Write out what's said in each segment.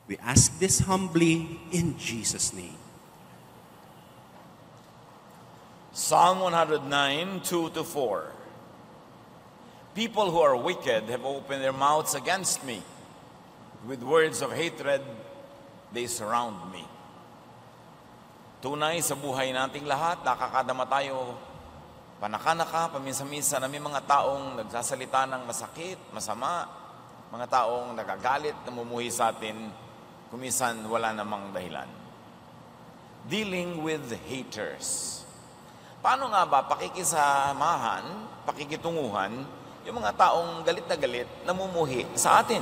We ask this humbly in Jesus' name. Psalm 109, 2-4. People who are wicked have opened their mouths against me. With words of hatred, they surround me. Tunay sa buhay nating lahat, nakakadama tayo panaka-naka, paminsan-minsan na may mga taong nagsasalita ng masakit, masama, mga taong nagagalit, namumuhi sa atin, kuminsan wala namang dahilan. Dealing with haters. Paano nga ba pakikisamahan, pakikitunguhan, yung mga taong galit na galit, namumuhi sa atin?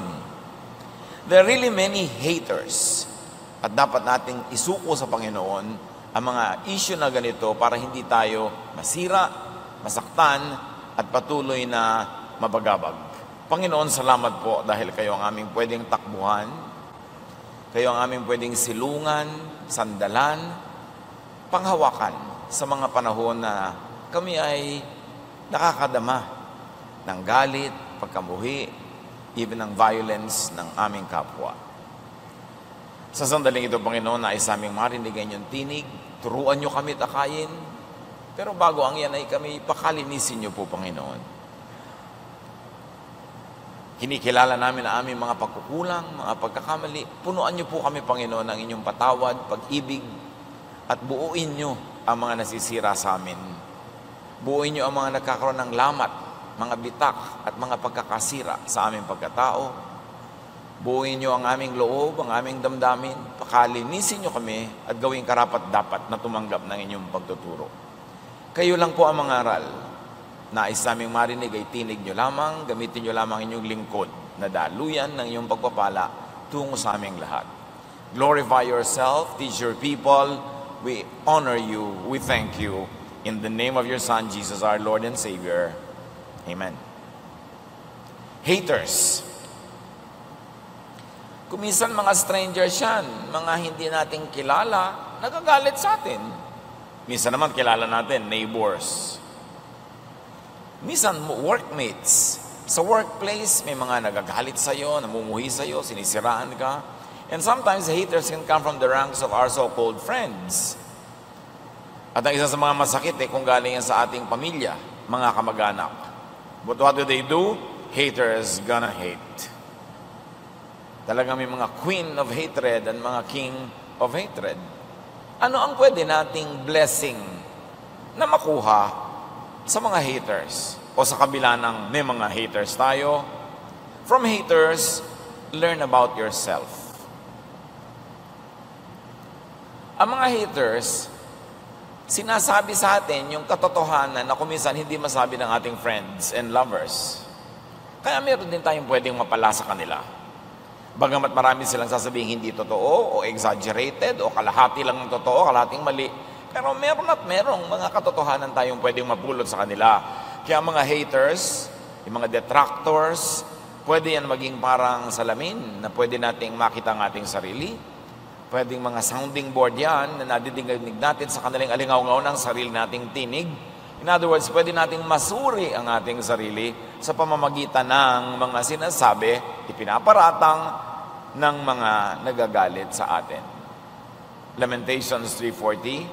There are really many haters. At dapat nating isuko sa Panginoon ang mga issue na ganito para hindi tayo masira, masaktan, at patuloy na mabagabag. Panginoon, salamat po dahil kayo ang aming pwedeng takbuhan, kayo ang aming pwedeng silungan, sandalan, panghawakan sa mga panahon na kami ay nakakadama ng galit, pagkamuhi, even ng violence ng aming kapwa. Sa sandaling ito, Panginoon, nais aming marinig ang inyong tinig, turuan nyo kami takayin, pero bago ang yan ay kami pakalinisin nyo po, Panginoon. Kinikilala namin ang aming mga pagkukulang, mga pagkakamali. Punuan nyo po kami, Panginoon, ng inyong patawad, pag-ibig, at buuin nyo ang mga nasisira sa amin. Buuin nyo ang mga nagkakaroon ng lamat, mga bitak, at mga pagkakasira sa aming pagkatao. Buuin nyo ang aming loob, ang aming damdamin. Pakalinisin nyo kami at gawing karapat-dapat na tumanggap ng inyong pagtuturo. Kayo lang po ang mangaral. Nais naming marinig ay tinig nyo lamang, gamitin nyo lamang inyong lingkod na daluyan ng inyong pagpapala tungo sa aming lahat. Glorify yourself, teach your people. We honor you, we thank you. In the name of your Son, Jesus, our Lord and Savior. Amen. Haters. Kuminsan mga strangers yan, mga hindi nating kilala, nagagalit sa atin. Minsan naman kilala natin, neighbors. Minsan workmates. Sa workplace, may mga nagagalit sa'yo, namumuhi sa'yo, sinisiraan ka. And sometimes haters can come from the ranks of our so-called friends. At ang isa sa mga masakit kung galing yan sa ating pamilya, mga kamag-anak. But what do? Haters gonna hate. Talagang may mga queen of hatred and mga king of hatred. Ano ang pwede nating blessing na makuha sa mga haters? O sa kabila ng may mga haters tayo? From haters, learn about yourself. Ang mga haters, sinasabi sa atin yung katotohanan na kuminsan hindi masabi ng ating friends and lovers. Kaya meron din tayong pwedeng mapala sa kanila. Bagamat marami silang sasabihin hindi totoo o exaggerated o kalahati lang ng totoo, kalahating mali. Pero meron at merong mga katotohanan tayong pwedeng mapulot sa kanila. Kaya mga haters, yung mga detractors, pwede yan maging parang salamin na pwede nating makita ang ating sarili. Pwedeng mga sounding board yan na nadidinig natin sa kanilang alingaw-ngaw ng sarili nating tinig. In other words, pwede nating masuri ang ating sarili sa pamamagitan ng mga sinasabi, ipinaparatang ng mga nagagalit sa atin. Lamentations 3:40.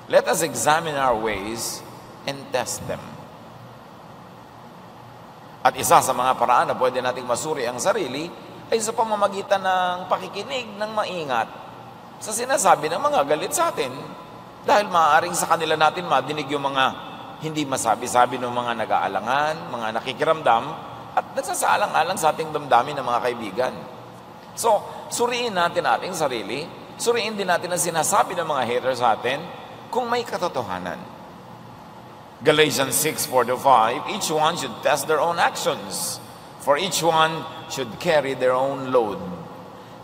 Let us examine our ways and test them. At isa sa mga paraan na pwede nating masuri ang sarili ay sa pamamagitan ng pakikinig ng maingat sa sinasabi ng mga galit sa atin. Dahil maaaring sa kanila natin madinig yung mga hindi masabi-sabi ng mga nag-aalangan, mga nakikiramdam, at nagsasaalang-alang sa ating damdamin ng mga kaibigan. So, suriin natin ating sarili, suriin din natin ang sinasabi ng mga haters sa atin kung may katotohanan. Galatians 6:4-5, each one should test their own actions, for each one should carry their own load.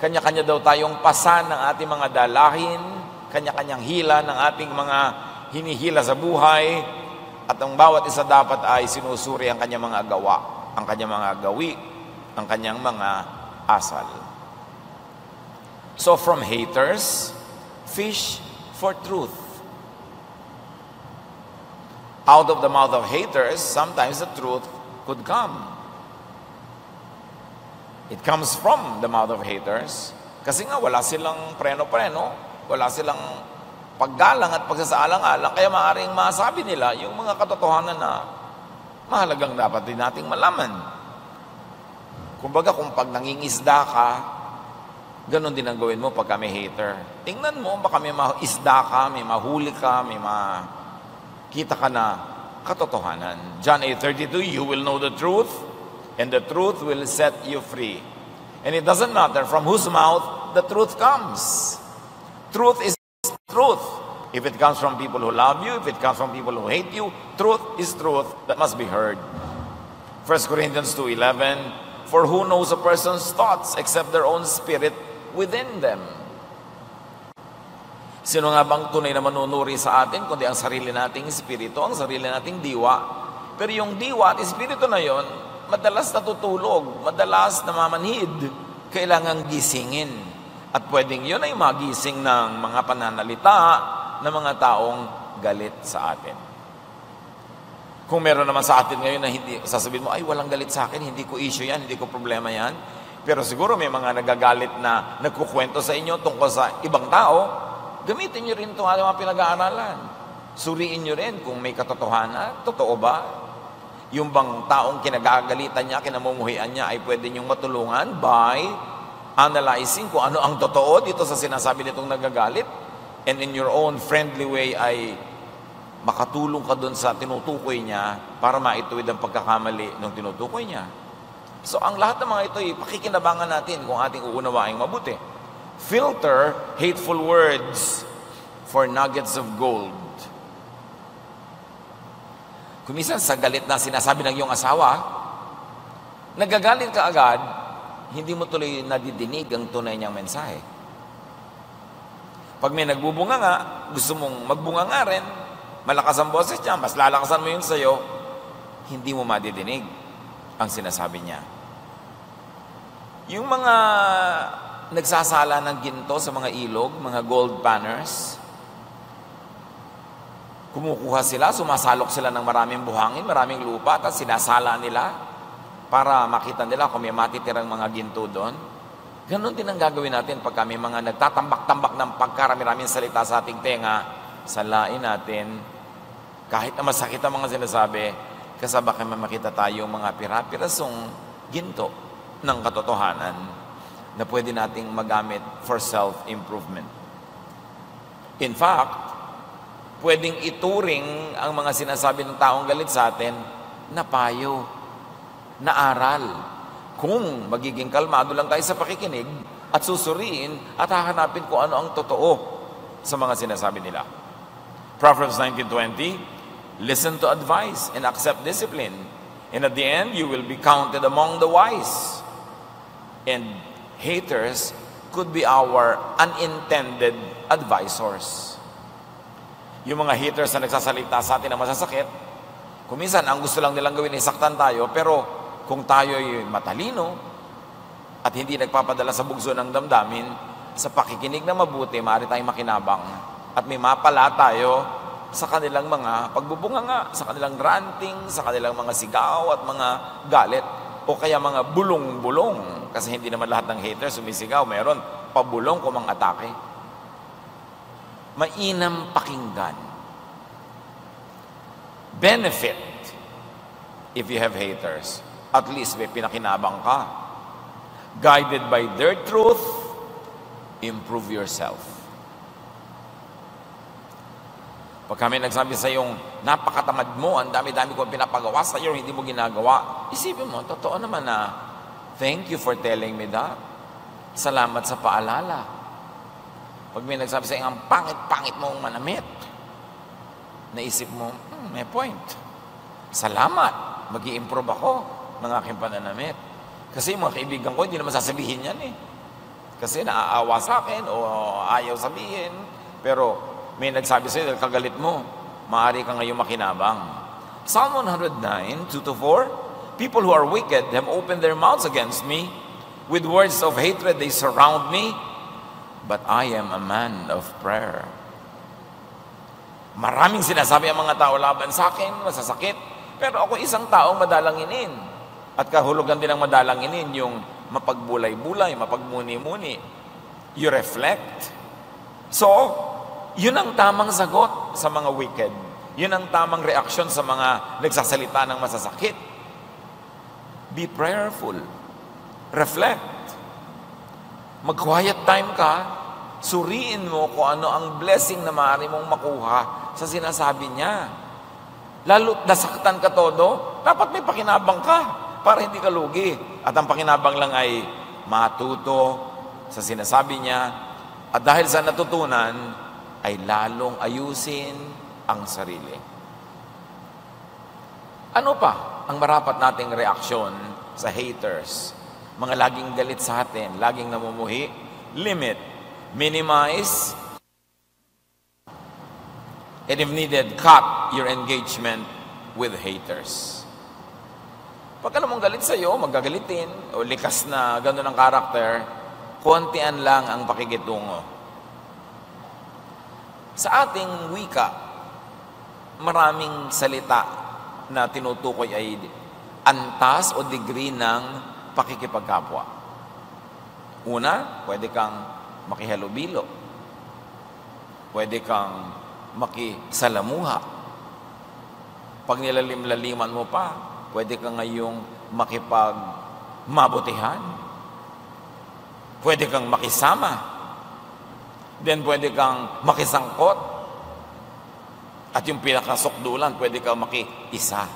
Kanya-kanya daw tayong pasan ng ating mga dalahin, kanya-kanyang hila ng ating mga hinihila sa buhay, at ang bawat isa dapat ay sinusuri ang kanyang mga gawa, ang kanyang mga gawi, ang kanyang mga asal. So from haters, fish for truth. Out of the mouth of haters, sometimes the truth could come. It comes from the mouth of haters. Kasi nga wala silang preno-preno, wala silang paggalang at pagsasaalang-alang, kaya maaaring masabi nila yung mga katotohanan na mahalagang dapat din nating malaman. Kumbaga, kung pag nangingisda ka, ganon din ang gawin mo pagka may hater. Tingnan mo, baka may isda ka, may mahuli ka, may makita ka na katotohanan. John 8:32, you will know the truth, and the truth will set you free. And it doesn't matter from whose mouth the truth comes. Truth is truth. If it comes from people who love you, if it comes from people who hate you, truth is truth that must be heard. 1 Corinthians 2:11, for who knows a person's thoughts except their own spirit within them? Sino nga bang tunay na manunuri sa atin, kundi ang sarili nating espiritu, ang sarili nating diwa? Pero yung diwa at espiritu na yon, madalas natutulog, madalas namamanhid, kailangang gisingin. At pwedeng yun ay magising ng mga pananalita ng mga taong galit sa atin. Kung meron naman sa atin ngayon na hindi, sasabihin mo, ay walang galit sa akin, hindi ko issue yan, hindi ko problema yan. Pero siguro may mga nagagalit na nagkukwento sa inyo tungkol sa ibang tao, gamitin nyo rin itong mga pinag-aaralan. Suriin nyo rin kung may katotohanan, totoo ba? Yung bang taong kinagagalitan niya, kinamumuhian niya ay pwede niyong matulungan by analyzing kung ano ang totoo dito sa sinasabi nitong nagagalit, and in your own friendly way ay makatulong ka doon sa tinutukoy niya para maituwid ang pagkakamali ng tinutukoy niya. So ang lahat ng mga ito ay pakikinabangan natin kung ating uunawaing mabuti. Filter hateful words for nuggets of gold. Kung minsan sa galit na sinasabi ng iyong asawa, nagagalit ka agad, hindi mo tuloy nadidinig ang tunay niyang mensahe. Pag may nagbubunga nga, gusto mong magbunga nga rin, malakas ang boses niya, mas lalakasan mo yung sayo, hindi mo madidinig ang sinasabi niya. Yung mga nagsasala ng ginto sa mga ilog, mga gold panners, kumukuha sila, sumasalok sila ng maraming buhangin, maraming lupa, at sinasala nila para makita nila kung may matitirang mga ginto doon. Ganon din ang gagawin natin pag may mga nagtatambak-tambak ng pagkarami-raming salita sa ating tenga, salain natin, kahit na masakit ang mga sinasabi, kasaba kami makita tayong mga pirasong ginto ng katotohanan na pwede nating magamit for self-improvement. In fact, pwedeng ituring ang mga sinasabi ng taong galit sa atin na payo, na aral. Kung magiging kalmado lang tayo sa pakikinig at susuriin at hahanapin kung ano ang totoo sa mga sinasabi nila. Proverbs 19:20, listen to advice and accept discipline, and at the end you will be counted among the wise. And haters could be our unintended advisors. Yung mga haters na nagsasalita sa atin na masasakit, kung minsan ang gusto lang nilang gawin ay saktan tayo, pero kung tayo'y matalino at hindi nagpapadala sa bugso ng damdamin, sa pakikinig na mabuti, maaari tayong makinabang at may mapala tayo sa kanilang mga pagbubunganga, sa kanilang ranting, sa kanilang mga sigaw at mga galit, o kaya mga bulong-bulong. Kasi hindi naman lahat ng haters sumisigaw, meron pabulong kung mga atake. Mainam pakinggan. Benefit if you have haters. At least may pinakinabang ka. Guided by their truth, improve yourself. Pag kami nagsabi sa iyong, napakatamad mo, ang dami-dami ko pinapagawa sa iyo, hindi mo ginagawa, isipin mo, totoo naman na, thank you for telling me that. Salamat sa paalala. Pag may nagsabi sa iyo, ang pangit-pangit mong manamit, naisip mo, may point. Salamat, mag-i-improve ako ng aking pananamit. Kasi mga kaibigan ko, hindi naman sasabihin yan eh. Kasi naaawa sa akin o ayaw sabihin. Pero may nagsabi sa'yo, dahil kagalit mo, maaari ka ngayon makinabang. Psalm 109, 2-4, people who are wicked have opened their mouths against me. With words of hatred they surround me. But I am a man of prayer. Maraming sinasabi ang mga tao laban sa akin, masasakit. Pero ako isang taong madalanginin. At kahulugan din ng madalanginin yung mapagbulay-bulay, mapagmuni-muni. You reflect. So, yun ang tamang sagot sa mga wicked. Yun ang tamang reaksyon sa mga nagsasalita ng masasakit. Be prayerful. Reflect. Mag-quiet time ka. Suriin mo kung ano ang blessing na maaari mong makuha sa sinasabi niya. Lalo nasaktan ka todo, dapat may pakinabang ka para hindi ka lugi. At ang pakinabang lang ay matuto sa sinasabi niya. At dahil sa natutunan, ay lalong ayusin ang sarili. Ano pa ang marapat nating reaksyon sa haters? Mga laging galit sa atin, laging namumuhi. Limit, minimize, and if needed, cut your engagement with haters. Pag alam mong galit sa'yo, magagalitin, o likas na gano'n ang karakter, kontian lang ang pakikitungo. Sa ating wika, maraming salita na tinutukoy ay antas o degree ng pakikipagkapwa. Una, pwede kang makihalubilo. Pwede kang makisalamuha. Pag nilalim-laliman mo pa, pwede kang ngayong makipagmabutihan. Pwede kang makisama. Then pwede kang makisangkot. At yung pinakasukdulan, pwede kang makiisa.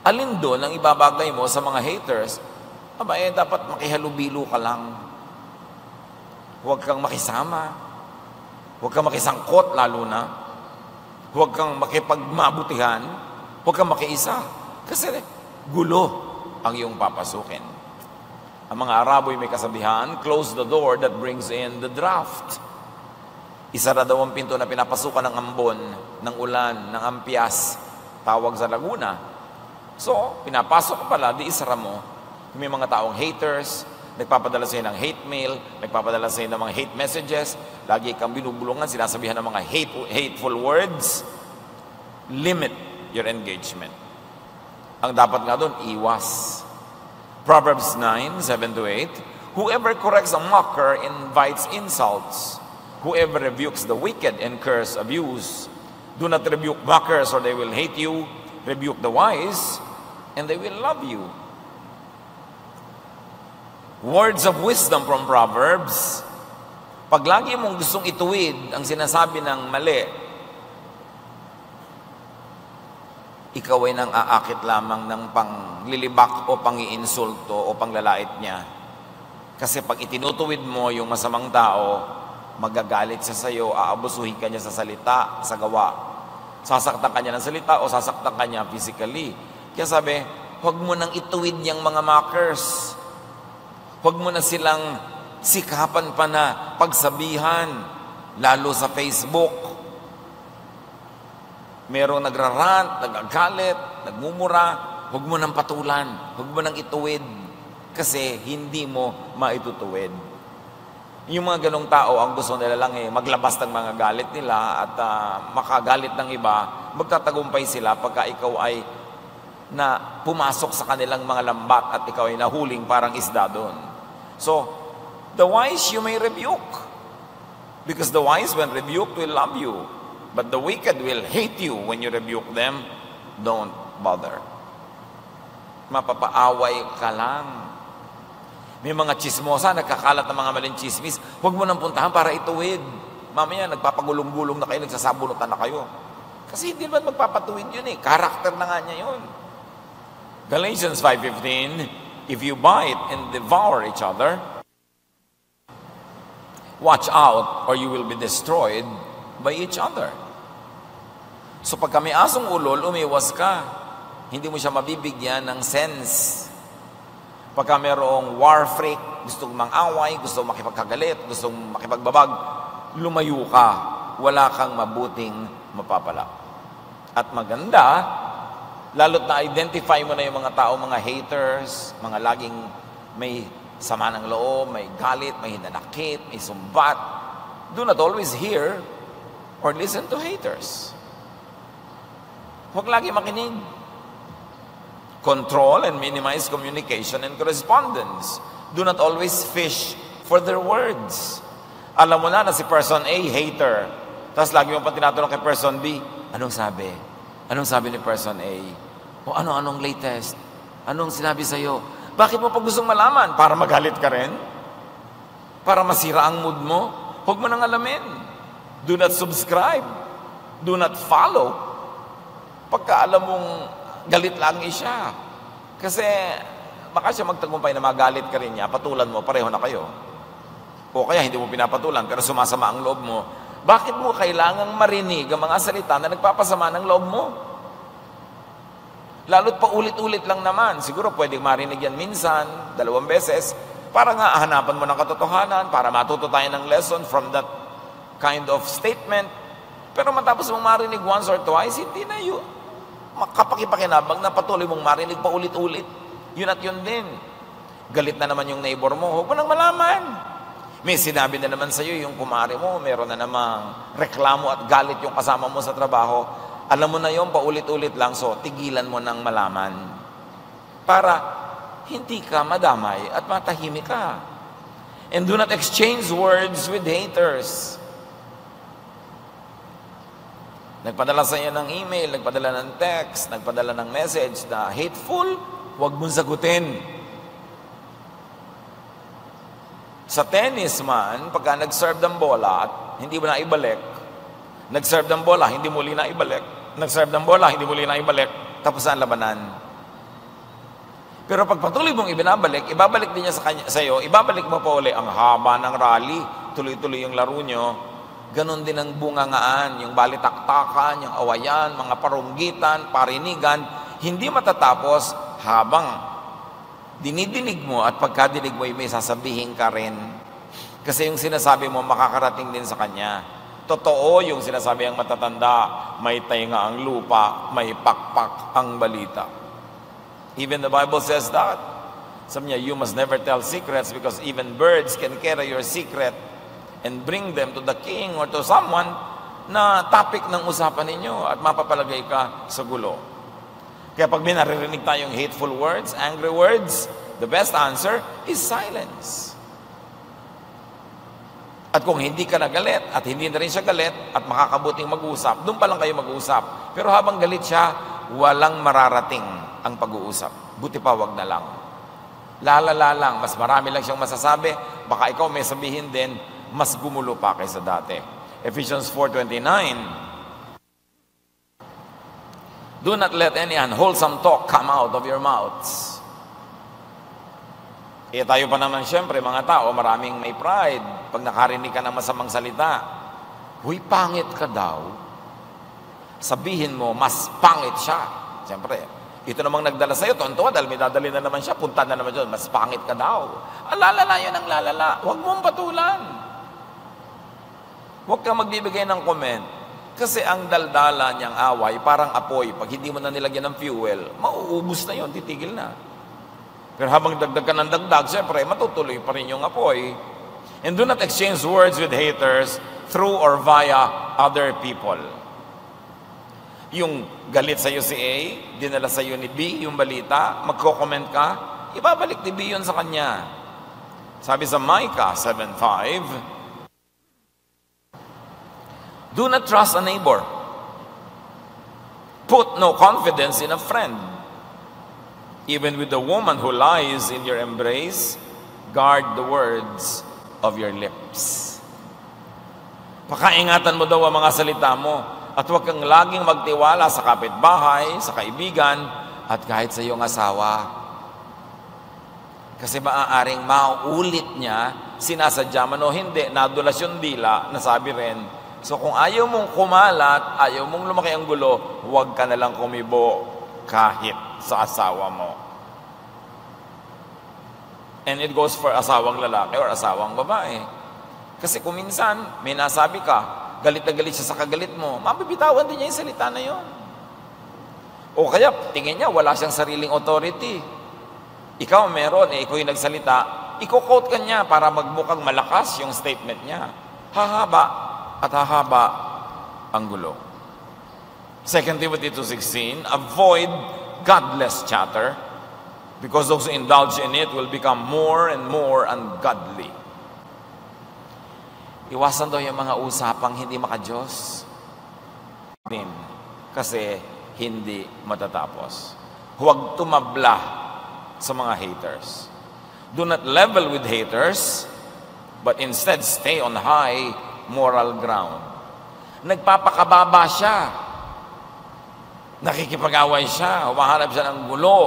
Alin doon ang ibabagay mo sa mga haters? Dapat makihalubilo ka lang. Huwag kang makisama. Huwag kang makisangkot lalo na. Huwag kang makipagmabutihan. Huwag kang makiisa. Kasi gulo ang iyong papasukin. Ang mga Arabo ay may kasabihan, close the door that brings in the draft. Isara daw ang pinto na pinapasukan ng ambon, ng ulan, ng ampyas, tawag sa Laguna. So, pinapasok ka pala, di isara mo. May mga taong haters, nagpapadala sa'yo ng hate mail, nagpapadala sa'yo ng mga hate messages, lagi kang binubulungan, sinasabihan ng mga hateful words. Limit your engagement. Ang dapat nga doon, iwas. Proverbs 9:7-8, whoever corrects a mocker invites insults. Whoever rebukes the wicked incurs abuse. Do not rebuke mockers or they will hate you. Rebuke the wise and they will love you. Words of wisdom from Proverbs. Pag lagi mong gustong ituwid ang sinasabi ng mali, ikaw ay nang aakit lamang ng panglilibak o pangiinsulto o panglalait niya. Kasi pag itinutuwid mo yung masamang tao, magagalit siya sa iyo, aabusuhin ka niya sa salita, sa gawa. Sasaktan ka niya ng salita o sasaktan ka niya physically. Kaya sabi, huwag mo nang ituwid niyang mga mockers. Huwag mo na silang sikapan pa na pagsabihan, lalo sa Facebook. Merong nagrarant, nagagalit, nagmumura, huwag mo nang patulan, huwag mo nang ituwid. Kasi hindi mo maitutuwid. Yung mga ganong tao, ang gusto nila lang maglabas ng mga galit nila at makagalit ng iba, magtatagumpay sila pagka ikaw ay na pumasok sa kanilang mga lambat at ikaw ay nahuling parang isda doon. So, the wise you may rebuke. Because the wise when rebuked will love you. But the wicked will hate you when you rebuke them. Don't bother. Mapapaaway ka lang. May mga chismosa, nagkakalat ng mga maling chismis. Huwag mo nang puntahan para ituwid. Mamaya, nagpapagulong-gulong na kayo, nagsasabunutan na kayo. Kasi hindi naman magpapatuwid yun Karakter na nga niya yun. Galatians 5:15, if you bite and devour each other, watch out or you will be destroyed by each other. So pagka may asong ulol, umiwas ka. Hindi mo siya mabibigyan ng sense. Pagka mayroong war freak, gustong mang-away, gustong makipagkagalit, gustong makipagbabag, lumayo ka. Wala kang mabuting mapapala. At maganda, lalo't na-identify mo na yung mga tao, mga haters, mga laging may sama ng loob, may galit, may hinanakit, may sumbat. Do not always hear or listen to haters. Huwag lagi makinig. Control and minimize communication and correspondence. Do not always fish for their words. Alam mo na si person A, hater. Tapos lagi mo pa tinatanong kay person B, anong sabi? Anong sabi ni person A? O anong latest? Anong sinabi sa'yo? Bakit mo pa gustong malaman? Para magalit ka rin? Para masira ang mood mo? Huwag mo nang alamin. Do not subscribe. Do not follow. Pagka alam mong galit lang siya. Kasi baka siya magtagumpay na magalit ka rin niya, patulan mo, pareho na kayo. O kaya hindi mo pinapatulan, pero sumasama ang loob mo. Bakit mo kailangang marinig ang mga salita na nagpapasama ng loob mo? Lalo't pa ulit-ulit lang naman. Siguro pwedeng marinig yan minsan, 2 beses, para nga hanapan mo ng katotohanan, para matuto tayo ng lesson from that kind of statement. Pero matapos mong marinig once or twice, hindi na yun. Makapakipakinabang na patuloy mong marinig pa ulit-ulit. Yun at yun din. Galit na naman yung neighbor mo, huwag mo nang malaman. May sinabi na naman sa'yo yung kumare mo, meron na namang reklamo at galit yung kasama mo sa trabaho. Alam mo na yun, paulit-ulit lang, so tigilan mo nang malaman. Para hindi ka madamay at matahimik ka. And do not exchange words with haters. Nagpadala sa iyo ng email, nagpadala ng text, nagpadala ng message na hateful, huwag mong sagutin. Sa tennis man, pagka nag-serve ng bola at hindi mo na ibalik, nag-serve ng bola, hindi muli na ibalik, nag-serve ng bola, hindi muli na ibalik, tapos ang labanan. Pero pag patuloy mong ibinabalik, ibabalik din niya sa iyo, ibabalik mo pa uli ang haba ng rally, tuloy-tuloy yung laro nyo. Ganon din ang bungangaan, yung balitaktakan, yung awayan, mga parunggitan, parinigan, hindi matatapos habang dinidinig mo at pagkadinig mo may sasabihin ka rin. Kasi yung sinasabi mo makakarating din sa kanya. Totoo yung sinasabi ang matatanda, may tainga ang lupa, may pakpak ang balita. Even the Bible says that. Sabi niya, you must never tell secrets because even birds can carry your secret and bring them to the king or to someone na topic ng usapan ninyo at mapapalagay ka sa gulo. Kaya pag may naririnig tayong hateful words, angry words, the best answer is silence. At kung hindi ka nagalit at hindi na rin siya galit at makakabuting mag-usap, doon pa lang kayo mag-usap. Pero habang galit siya, walang mararating ang pag-uusap. Buti pa, wag na lang. Lalala lang, mas marami lang siyang masasabi, baka ikaw may sabihin din, mas gumulo pa kaysa dati. Ephesians 4:29. Do not let any unwholesome talk come out of your mouths. Tayo pa naman siyempre, mga tao, maraming may pride. Pag nakarinig ka ng masamang salita, huy, pangit ka daw. Sabihin mo, mas pangit siya. Siyempre, ito namang nagdala sa'yo, tonto, dahil may dadali na naman siya, punta na naman siya, mas pangit ka daw. Lalala yun ang lalala. Huwag mong patulan. Huwag kang magbibigay ng comment. Kasi ang daldala niyang away, parang apoy. Pag hindi mo na nilagyan ng fuel, mauubos na yun, titigil na. Pero habang dagdag ka ng dagdag, siyempre, matutuloy pa rin yung apoy. And do not exchange words with haters through or via other people. Yung galit sa'yo si A, dinala sa'yo ni B, yung balita, magko-comment ka, ibabalik ni B yun sa kanya. Sabi sa Micah 7:5, do not trust a neighbor. Put no confidence in a friend. Even with the woman who lies in your embrace, guard the words of your lips. Pakaingatan mo daw ang mga salita mo at huwag kang laging magtiwala sa kapitbahay, sa kaibigan, at kahit sa iyong asawa. Kasi maaaring mauulit niya, sinasadya man o hindi, nadulas yung dila, nasabi rin. So kung ayaw mong kumalat, ayaw mong lumaki ang gulo, huwag ka na lang kumibo kahit sa asawa mo. And it goes for asawang lalaki or asawang babae. Kasi kung minsan, may nasabi ka, galit na galit siya sa kagalit mo, mabibitawan din niya yung salita na yun. O kaya, tingin niya, wala siyang sariling authority. Ikaw meron, ikaw yung nagsalita, i-quote ka niya para magmukhang malakas yung statement niya. Hahaba at hahaba ang gulo. 2 Timothy 2:16, avoid godless chatter, because those who indulge in it will become more and more ungodly. Iwasan daw yung mga usapang hindi maka-Diyos. Kasi hindi matatapos. Huwag tumabla sa mga haters. Do not level with haters, but instead stay on high moral ground. Nagpapakababa siya. Nakikipag-away siya. Humahanap siya ng gulo.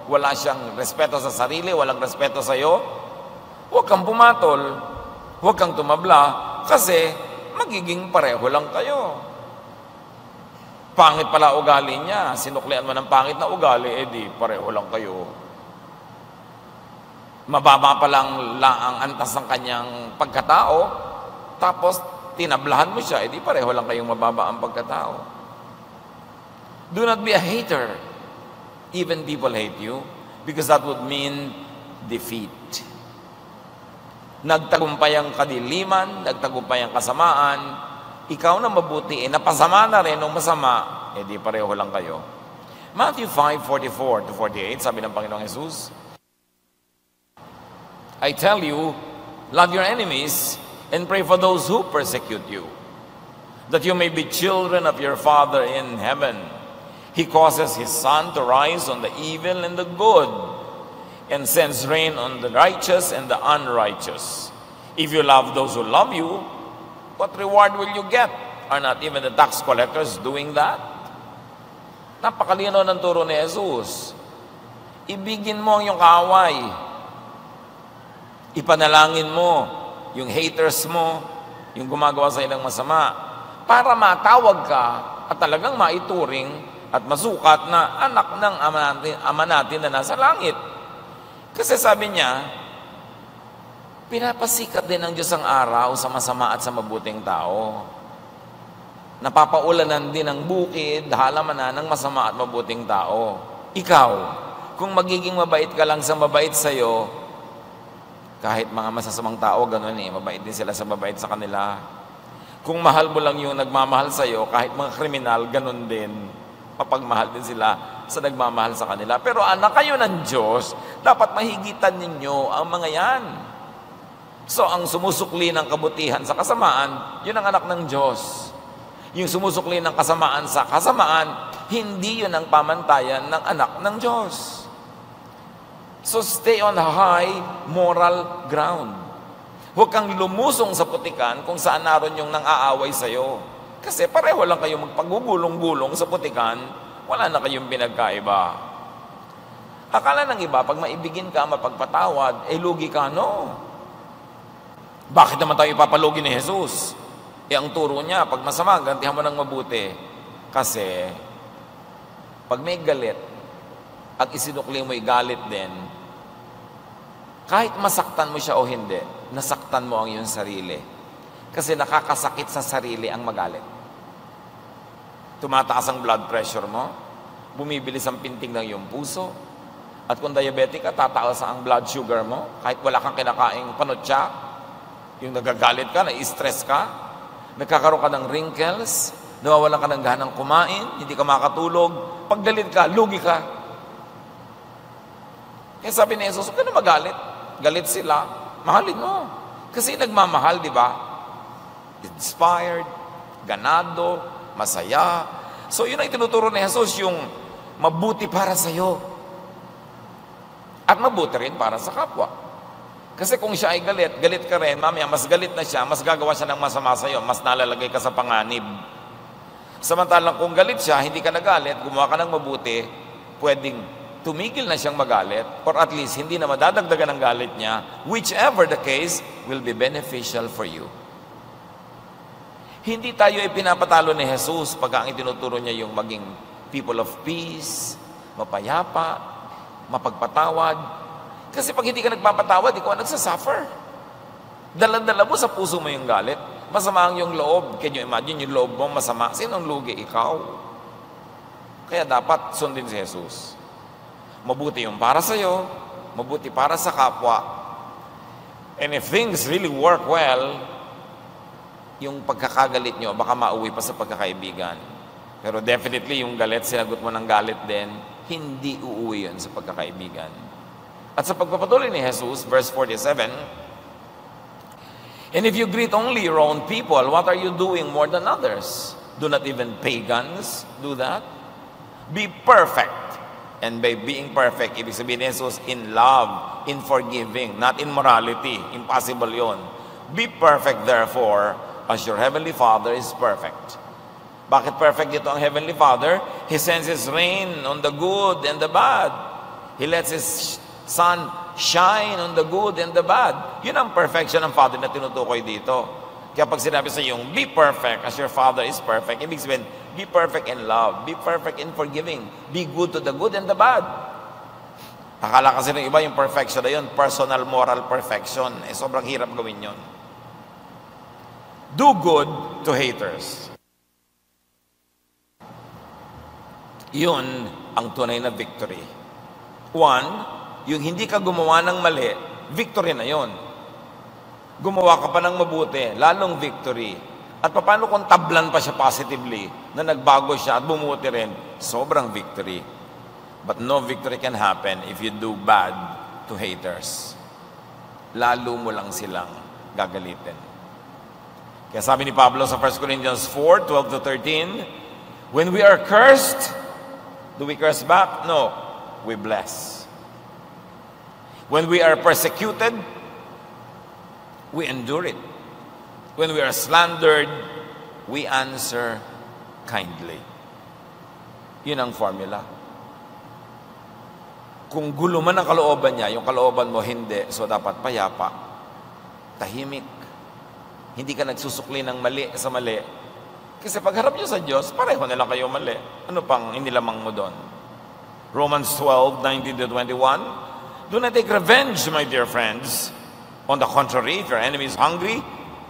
Wala siyang respeto sa sarili, walang respeto sa iyo. Huwag kang pumatol. Huwag kang tumabla kasi magiging pareho lang kayo. Pangit pala ugali niya. Sinuklian mo ng pangit na ugali, edi pareho lang kayo. Mababa pa lang ang antas ng kanyang pagkatao, tapos tinablahan mo siya, edi pareho lang kayong mababa ang pagkatao. Do not be a hater. Even people hate you, because that would mean defeat. Nagtagumpay ang kadiliman, nagtagumpay ang kasamaan, ikaw na mabuti, napasama na rin ng masama, di pareho lang kayo. Matthew 5:44-48, sabi ng Panginoong Jesus, I tell you, love your enemies and pray for those who persecute you, that you may be children of your Father in heaven. He causes His sun to rise on the evil and the good, and sends rain on the righteous and the unrighteous. If you love those who love you, what reward will you get? Are not even the tax collectors doing that? Napakalino ng turo ni Jesus. Ibigin mo ang iyong kaaway. Ipanalangin mo yung haters mo, yung gumagawa sa ilang masama, para matawag ka at talagang maituring at masukat na anak ng Ama natin na nasa langit. Kasi sabi niya, pinapasikat din ng Diyos ang araw sa masama at sa mabuting tao. Napapaulanan din ang bukid, halamanan ng masama at mabuting tao. Ikaw, kung magiging mabait ka lang sa mabait sa'yo, kahit mga masasamang tao, ganun mabait din sila sa mabait sa kanila. Kung mahal mo lang yung nagmamahal sa'yo, kahit mga kriminal, ganun din. Mapagmahal din sila sa nagmamahal sa kanila. Pero anak kayo ng Diyos, dapat mahigitan ninyo ang mga yan. So, ang sumusukli ng kabutihan sa kasamaan, yun ang anak ng Diyos. Yung sumusukli ng kasamaan sa kasamaan, hindi yun ang pamantayan ng anak ng Diyos. So, stay on high moral ground. Huwag kang lumusong sa putikan kung saan naroon yung nang-aaway sa'yo. Kasi pareho lang kayo magpagugulong-gulong sa putikan, wala na kayong pinagkaiba. Akala ng iba, pag maibigin ka, mapagpatawad, lugi ka, no? Bakit naman tayo ipapalugi ni Jesus? Ang turo niya, pag masama, gantihan mo ng mabuti. Kasi, pag may galit, at isinukli mo'y galit din, kahit masaktan mo siya o hindi, nasaktan mo ang iyong sarili. Kasi nakakasakit sa sarili ang magalit. Tumataas ang blood pressure mo, bumibilis ang pintig ng iyong puso, at kung diabetic ka, tataas ang blood sugar mo, kahit wala kang kinakaing panutya, yung nagagalit ka, na-stress ka, nagkakaroon ka ng wrinkles, nawawalan ka ng ganang kumain, hindi ka makatulog, pag galit ka, lugi ka. Kaya sabi ni Jesus, huwag ka na magalit. Galit sila, mahalin mo. Kasi nagmamahal, di ba? Inspired, ganado, masaya. So yun ang tinuturo ni Jesus, yung mabuti para sa iyo. At mabuti rin para sa kapwa. Kasi kung siya ay galit, galit ka rin, mamaya mas galit na siya, mas gagawa siya ng masama sa iyo, mas nalalagay ka sa panganib. Samantalang kung galit siya, hindi ka nagalit, gumawa ka ng mabuti, pwedeng tumigil na siyang magalit, or at least hindi na madadagdagan ang galit niya, whichever the case will be beneficial for you. Hindi tayo ipinapatalo ni Jesus pag ang itinuturo niya yung maging people of peace, mapayapa, mapagpatawad. Kasi pag hindi ka nagpapatawad, ikaw ang nagsasuffer. Dala-dala mo sa puso mo yung galit. Masama ang yung loob. Can you imagine yung loob mo masama? Sinong lugi? Ikaw. Kaya dapat sundin si Jesus. Mabuti yung para sa'yo, mabuti para sa kapwa. And if things really work well, yung pagkakagalit nyo, baka mauwi pa sa pagkakaibigan. Pero definitely, yung galit, sinagot mo ng galit din, hindi uuwi yun sa pagkakaibigan. At sa pagpapatuloy ni Jesus, verse 47, and if you greet only your own people, what are you doing more than others? Do not even pagans do that? Be perfect. And by being perfect, ibig sabihin ni Jesus, in love, in forgiving, not in morality. Impossible yon. Be perfect, therefore, as your heavenly Father is perfect. Bakit perfect dito ang heavenly Father? He sends His rain on the good and the bad. He lets His sun shine on the good and the bad. Yun ang perfection ng Father na tinutukoy dito. Kaya pag sinabi sa yung be perfect as your Father is perfect, ibig sabihin, be perfect in love, be perfect in forgiving, be good to the good and the bad. Akala kasi ng iba yung perfection na yun, personal moral perfection. Sobrang hirap gawin yun. Do good to haters. Yun ang tunay na victory. One, yung hindi ka gumawa ng mali, victory na yun. Gumawa ka pa ng mabuti, lalong victory. At paano kung tablan pa siya positively, na nagbago siya at bumuti rin, sobrang victory. But no victory can happen if you do bad to haters. Lalo mo lang silang gagalitin. Kaya sabi ni Pablo sa 1 Corinthians 4:12-13, when we are cursed, do we curse back? No, we bless. When we are persecuted, we endure it. When we are slandered, we answer kindly. Yun ang formula. Kung gulo man ang kalooban niya, yung kalooban mo hindi, so dapat payapa, tahimik. Hindi ka nagsusukli ng mali sa mali. Kasi pagharap niyo sa Diyos, pareho na lang kayo mali. Ano pang inilamang mo doon? Romans 12:19-21, do not take revenge, my dear friends. On the contrary, if your enemy is hungry,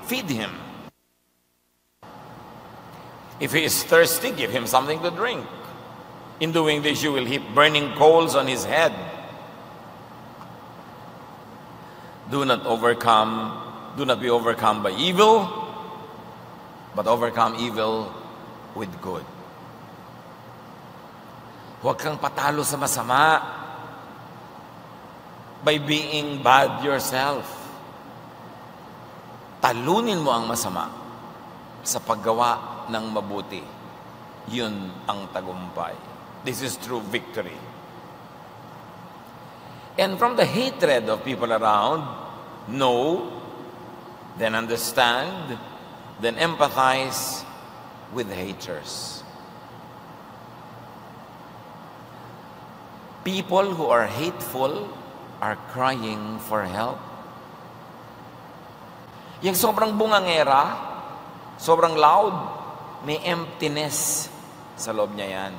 feed him. If he is thirsty, give him something to drink. In doing this, you will heap burning coals on his head. Do not be overcome by evil, but overcome evil with good. Huwag kang patalo sa masama by being bad yourself. Talunin mo ang masama sa paggawa ng mabuti. Yun ang tagumpay. This is true victory. And from the hatred of people around, know, then understand, then empathize with haters. People who are hateful are crying for help. Yung sobrang bungangera, sobrang loud, may emptiness sa loob niya yan.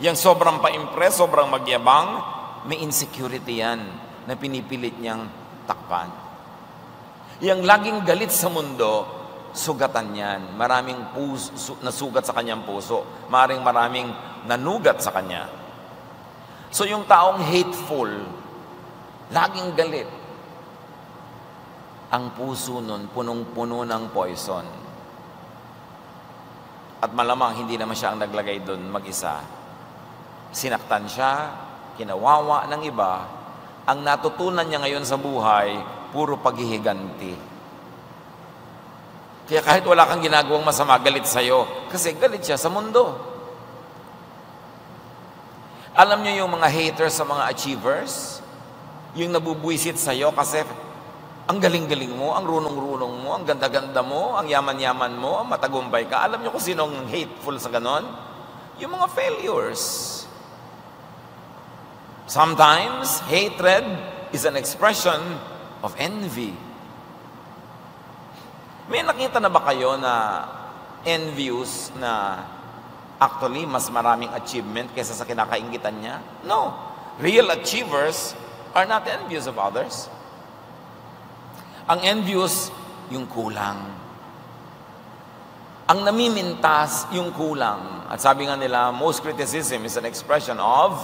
Yung sobrang pa-impress, sobrang magyabang, may insecurity yan na pinipilit niyang takpan. Yung laging galit sa mundo, sugatan yan. Maraming nasugat sa kanyang puso. Maraming nanugat sa kanya. So yung taong hateful, laging galit, ang puso nun punong-puno ng poison. At malamang hindi naman siya ang naglagay doon mag-isa. Sinaktan siya, kinawawa ng iba. Ang natutunan niya ngayon sa buhay, puro paghihiganti. Kaya kahit wala kang ginagawang masama, galit sa'yo. Kasi galit siya sa mundo. Alam niyo yung mga haters sa mga achievers? Yung nabubwisit sa'yo kasi ang galing-galing mo, ang runong-runong mo, ang ganda-ganda mo, ang yaman-yaman mo, ang matagumpay ka. Alam niyo kung sinong hateful sa ganon? Yung mga failures. Sometimes, hatred is an expression of envy. May nakita na ba kayo na envious na actually mas maraming achievement kaysa sa kinakaingitan niya? No. Real achievers are not envious of others. Ang envious, yung kulang. Ang namimintas, yung kulang. At sabi nga nila, most criticism is an expression of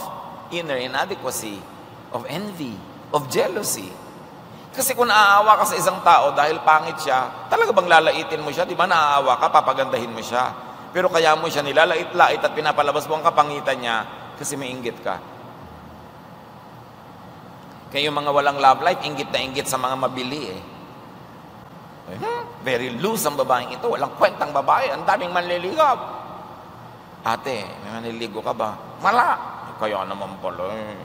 inner inadequacy, of envy, of jealousy. Kasi kung naaawa ka sa isang tao dahil pangit siya, talaga bang lalaitin mo siya? Di ba naaawa ka, papagandahin mo siya. Pero kaya mo siya nilalait-lait at pinapalabas mo ang kapangitan niya Kasi may inggit ka. Kaya yung mga walang love life, inggit na inggit sa mga mabili eh. Very loose ang babaeng ito. Walang kwentang babae. Ang daming manliligaw. Ate, may manliligo ka ba? Wala. Kaya naman pala eh.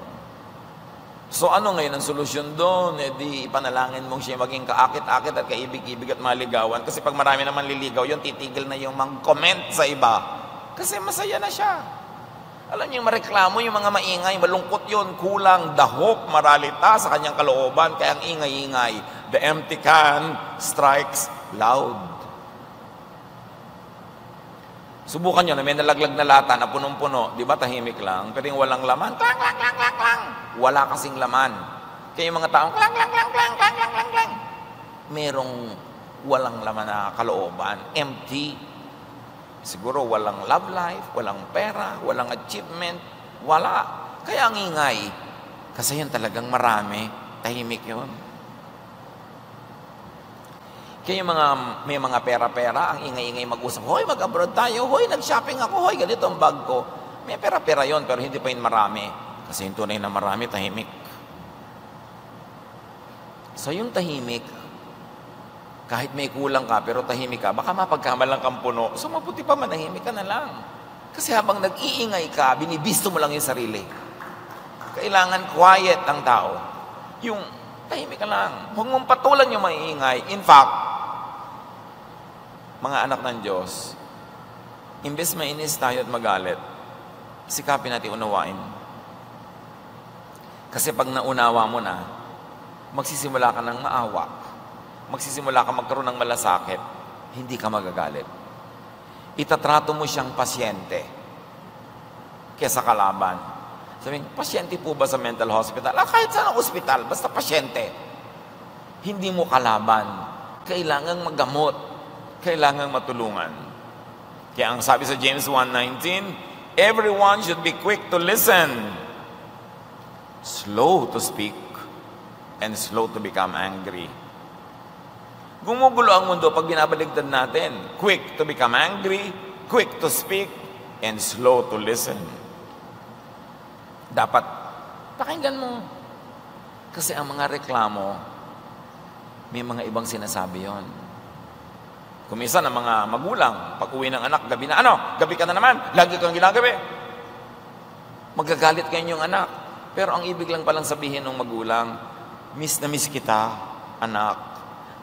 So ano ngayon ang solusyon doon? Eh di ipanalangin mong siya maging kaakit-akit at kaibig-ibig at maligawan. Kasi pag marami naman liligaw, yun titigil na yung mag-comment sa iba. Kasi masaya na siya. Alam niyo yung mareklamo, yung mga maingay, malungkot yun, kulang, dahop, maralita sa kanyang kalooban, kaya ang ingay-ingay. The empty can strikes loud. Subukan nyo na may nalaglag na lata na punong-puno, di ba tahimik lang, pero yung walang laman, klang, klang, klang, klang, klang. Wala kasing laman. Kaya yung mga taong klang, klang, klang, klang, klang, klang, klang, klang. Merong walang laman na kalooban, empty. Siguro walang love life, walang pera, walang achievement, wala. Kaya ang ingay. Kasi yun talagang marami, tahimik yun. Kaya may mga pera-pera, ang ingay-ingay mag-usap, hoy, mag-abroad tayo, hoy, nag-shopping ako, hoy, ganito ang bag ko. May pera-pera yun, pero hindi pa yun marami. Kasi yung tunay na marami, tahimik. So yung tahimik, kahit may kulang ka, pero tahimik ka, baka mapagkamalang kang puno. So mabuti pa manahimik ka na lang. Kasi habang nag-iingay ka, binibisto mo lang yung sarili. Kailangan quiet ang tao. Yung tahimik ka lang. Huwag mong patulan yung maiingay. In fact, mga anak ng Diyos, imbes mainis tayo at magalit, sikapin natin unawain. Kasi pag naunawa mo na, magsisimula ka ng maawa. Magsisimula ka magkaroon ng malasakit, hindi ka magagalit. Itatrato mo siyang pasyente kesa kalaban. Sabihin, pasyente po ba sa mental hospital? Kahit saan ang ospital, basta pasyente. Hindi mo kalaban. Kailangang maggamot. Kailangang matulungan. Kaya ang sabi sa James 1:19, everyone should be quick to listen, slow to speak, and slow to become angry. Gumugulo ang mundo pag binabaligtad natin. Quick to become angry, quick to speak, and slow to listen. Dapat pakinggan mo. Kasi ang mga reklamo, may mga ibang sinasabi yon. Kuminsan ang mga magulang, pag uwi ng anak, gabi na, gabi ka na naman, lagi kang ginagabi. Magagalit kayo yung anak. Pero ang ibig lang palang sabihin ng magulang, miss na miss kita, anak.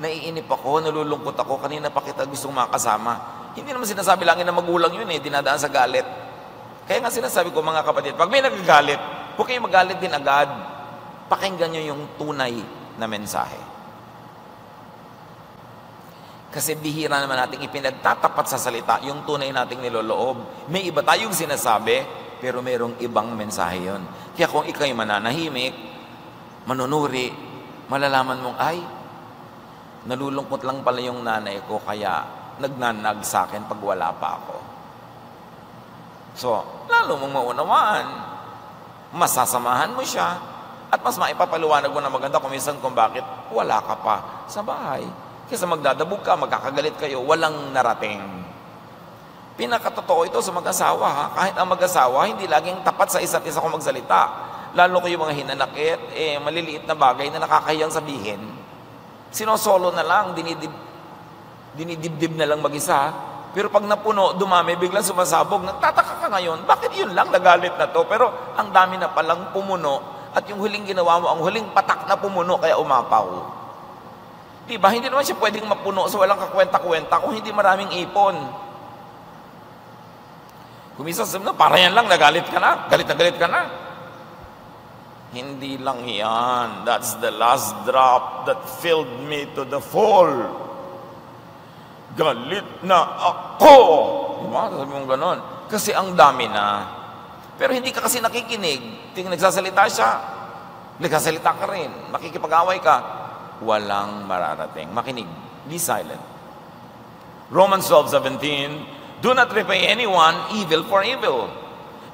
Naiinip ako, nalulungkot ako, kanina pa kita gustong makasama. Hindi naman sinasabi lang ng magulang yun dinadaan sa galit. Kaya nga sinasabi ko mga kapatid, pag may nagagalit, huwag kayo magalit din agad. Pakinggan nyo yung tunay na mensahe. Kasi bihira naman nating ipinagtatapat sa salita yung tunay nating niloloob. May iba tayong sinasabi, pero mayroong ibang mensahe yun. Kaya kung ikaw'y mananahimik, manunuri, malalaman mong, ay, nalulungkot lang pala yung nanay ko, kaya nagnanag sa akin pag wala pa ako. So, lalo mong maunawaan, masasamahan mo siya, at mas maipapaliwanag mo na maganda kung minsan kung bakit wala ka pa sa bahay. Kasi magdadabog ka, magkakagalit kayo, walang narating. Pinakatotoo ito sa mag-asawa, ha? Kahit ang mag-asawa, hindi laging tapat sa isa't isa kung magsalita. Lalo kayo mga hinanakit, maliliit na bagay na nakakahiyang sabihin. Sinosolo na lang, dinidibdib na lang mag-isa. Pero pag napuno, dumami, biglang sumasabog. Nagtataka ka ngayon, bakit yun lang nagalit na to? Pero ang dami na palang pumuno at yung huling ginawa mo, ang huling patak na pumuno, kaya umapaw. Diba? Hindi naman siya pwedeng mapuno sa walang kakwenta-kwenta kung hindi maraming ipon. Kumisa sabi na, para yan lang, nagalit ka na, galit na galit ka na. Hindi lang yan. That's the last drop that filled me to the full. Galit na ako. Diba? Sabi mong ganon. Kasi ang dami na. Pero hindi ka kasi nakikinig. Ting nagsasalita siya, nagsasalita ka rin. Makikipag-away ka. Walang mararating. Makinig. Be silent. Romans 12:17, do not repay anyone evil for evil.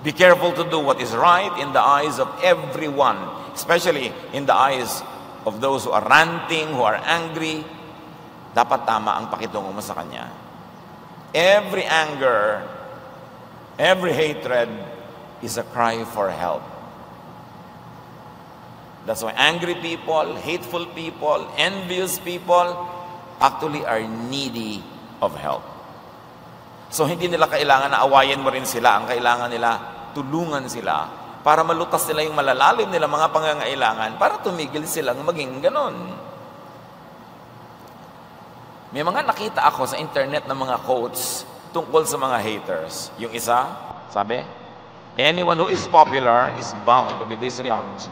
Be careful to do what is right in the eyes of everyone, especially in the eyes of those who are ranting, who are angry. Dapat tama ang pakitungo mo sa kanya. Every anger, every hatred, is a cry for help. That's why angry people, hateful people, envious people actually are needy of help. So hindi nila kailangan na awayin mo rin sila. Ang kailangan nila, tulungan sila para malutas nila yung malalalim nila mga pangangailangan para tumigil silang maging ganon. May mga nakita ako sa internet ng mga quotes tungkol sa mga haters. Yung isa, sabi, anyone who is popular is bound to be disliked.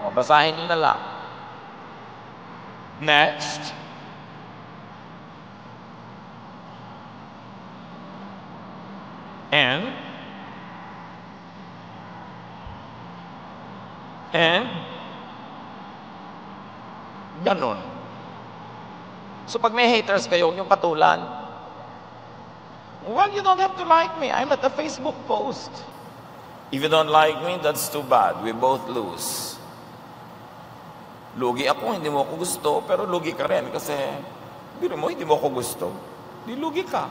O, basahin nyo na lang. Next. And ganon. So pag may haters kayo, yung patulan, well, you don't have to like me. I'm at a Facebook post. If you don't like me, that's too bad. We both lose. Lugi ako, hindi mo ako gusto, pero lugi ka rin kasi biro mo, hindi mo ako gusto. Di lugi ka.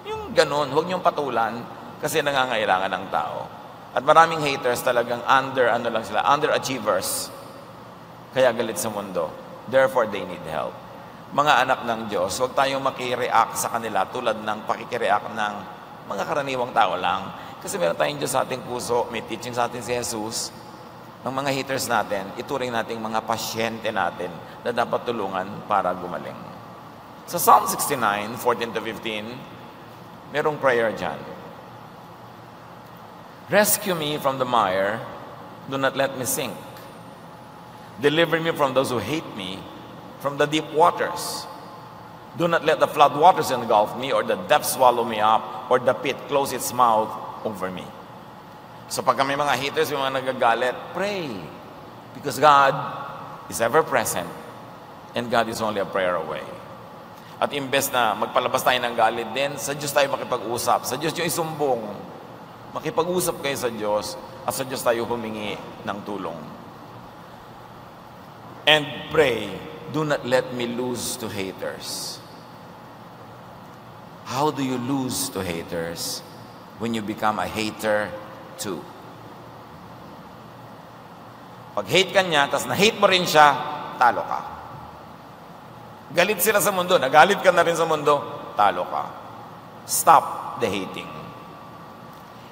Yung ganon, huwag niyong patulan kasi nangangailangan ng tao. At maraming haters talagang underachievers. Kaya galit sa mundo. Therefore, they need help. Mga anak ng Diyos, huwag tayong makireact sa kanila tulad ng pakikireact ng mga karaniwang tao lang. Kasi meron tayong Diyos sa ating puso, may teaching sa atin si Jesus. Ang mga haters natin, ituring nating mga pasyente natin na dapat tulungan para gumaling. Sa Psalm 69, 14-15, merong prayer dyan. Rescue me from the mire, do not let me sink. Deliver me from those who hate me, from the deep waters. Do not let the flood waters engulf me, or the depths swallow me up, or the pit close its mouth over me. So pag may mga haters, may mga nagagalit, pray. Because God is ever present and God is only a prayer away. At imbes na magpalabas tayo ng galit din, sa Diyos tayo makipag-usap. Sa Diyos yung isumbong. Makipag-usap kayo sa Diyos at sa Diyos tayo humingi ng tulong. And pray, do not let me lose to haters. How do you lose to haters? When you become a hater too. Pag hate ka niya, tapos na-hate mo rin siya, talo ka. Galit sila sa mundo, nagalit ka na rin sa mundo, talo ka. Stop the hating.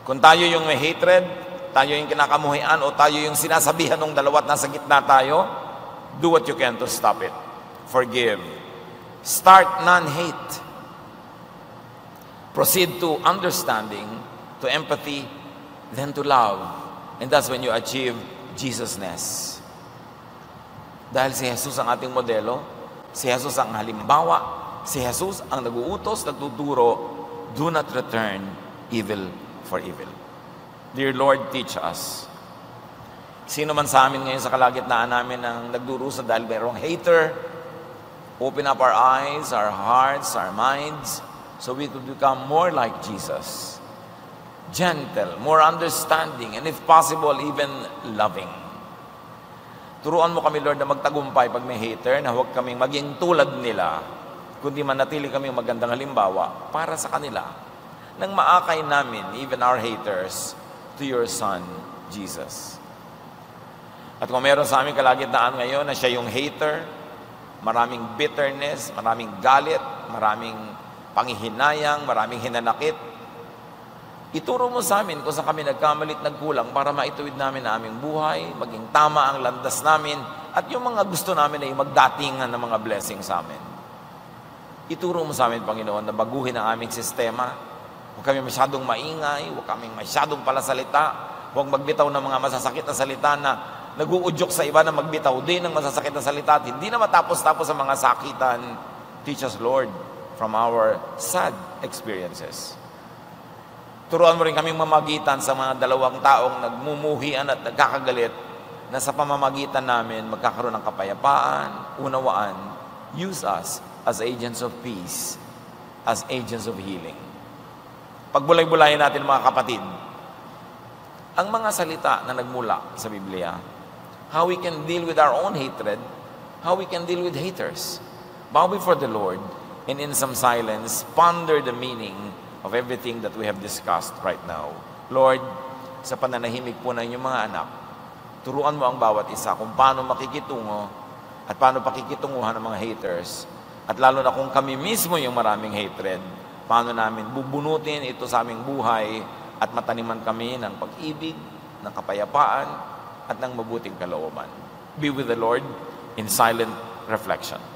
Kung tayo yung may hatred, tayo yung kinakamuhian, o tayo yung sinasabihan ng dalawa at nasa gitna tayo, do what you can to stop it. Forgive. Start non-hate. Proceed to understanding, to empathy, then to love. And that's when you achieve Jesusness. Dahil si Jesus ang ating modelo, si Jesus ang halimbawa, si Jesus ang nag-uutos, nagtuturo, do not return evil for evil. Dear Lord, teach us. Sino man sa amin ngayon sa kalagitnaan namin ang nagdurusa dahil mayroong hater, open up our eyes, our hearts, our minds, so we could become more like Jesus. Gentle, more understanding, and if possible, even loving. Turuan mo kami, Lord, na magtagumpay pag may hater, na huwag kaming maging tulad nila, kundi manatili kaming magandang halimbawa para sa kanila, nang maakay namin, even our haters, to your Son, Jesus. At kung meron sa aming kalagitnaan ngayon na siya yung hater, maraming bitterness, maraming galit, maraming panghihinayang, maraming hinanakit, ituro mo sa amin kung saan kami nagkamalit, nagkulang para maituwid namin ang aming buhay, maging tama ang landas namin, at yung mga gusto namin ay magdatingan ng mga blessing sa amin. Ituro mo sa amin, Panginoon, na baguhin ang aming sistema. Huwag kami masyadong maingay, huwag kami masyadong palasalita, huwag magbitaw ng mga masasakit na salita na nag-uudyok sa iba na magbitaw din ng masasakit na salita at hindi na matapos-tapos ang mga sakitan. Teach us, Lord, from our sad experiences. Turuan mo rin kaming mamagitan sa mga dalawang taong nagmumuhian at nagkakagalit na sa pamamagitan namin magkakaroon ng kapayapaan, unawaan. Use us as agents of peace, as agents of healing. Pagbulay-bulayin natin mga kapatid, ang mga salita na nagmula sa Biblia, how we can deal with our own hatred, how we can deal with haters. Bow before the Lord and in some silence, ponder the meaning of everything that we have discussed right now. Lord, sa pananahimik po ng inyong mga anak, turuan mo ang bawat isa kung paano makikitungo at paano pakikitunguhan ng mga haters. At lalo na kung kami mismo yung maraming hatred, paano namin bubunutin ito sa aming buhay at mataniman kami ng pag-ibig, ng kapayapaan, at ng mabuting kalooban. Be with the Lord in silent reflection.